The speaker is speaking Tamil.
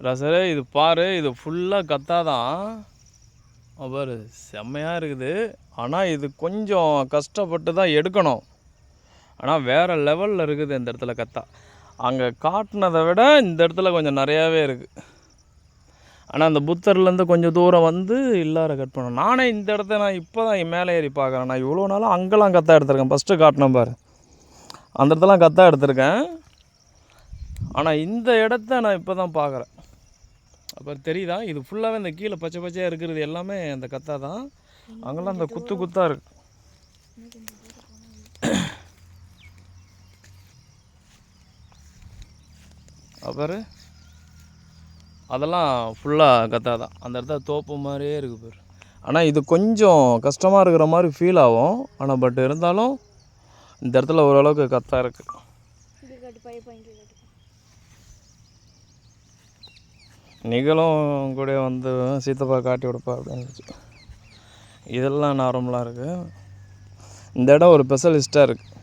ரசரே இது பாரு, இது ஃபுல்லாக கத்தாதான் பாரு, செம்மையாக இருக்குது. ஆனால் இது கொஞ்சம் கஷ்டப்பட்டு தான் எடுக்கணும். ஆனால் வேறு லெவலில் இருக்குது இந்த இடத்துல கத்தா. அங்கே காட்டினதை விட இந்த இடத்துல கொஞ்சம் நிறையாவே இருக்குது. ஆனால் அந்த புத்தர்லேருந்து கொஞ்சம் தூரம் வந்து இல்லார கட் பண்ணணும். நானே இந்த இடத்த நான் இப்போ தான் மேலே ஏறி பார்க்குறேன். நான் இவ்வளோ நாளும் அங்கெல்லாம் கத்தா எடுத்திருக்கேன். ஃபஸ்ட்டு காட்டினேன் பாரு, அந்த இடத்துலாம் கத்தா எடுத்திருக்கேன். ஆனால் இந்த இடத்த நான் இப்போ தான் பார்க்குறேன். அப்புறம் தெரியுதா, இது ஃபுல்லாகவே இந்த கீழே பச்சை பச்சையாக இருக்கிறது எல்லாமே அந்த கத்தா தான். அங்கெல்லாம் அந்த குத்து குத்தாக இருக்கு. அப்புறம் அதெல்லாம் ஃபுல்லாக கத்தா தான். அந்த இடத்துல தோப்பு மாதிரியே இருக்குது பேர். ஆனால் இது கொஞ்சம் கஷ்டமாக இருக்கிற மாதிரி ஃபீல் ஆகும். ஆனால் பட் இருந்தாலும் இந்த இடத்துல ஓரளவுக்கு கத்தா இருக்குது. நிகழும் கூட வந்து சீத்தப்பா காட்டி விடுப்பா அப்படின்னு. இதெல்லாம் நார்மலாக இருக்குது. இந்த இடம் ஒரு ஸ்பெஷலிஸ்ட்டாக இருக்குது.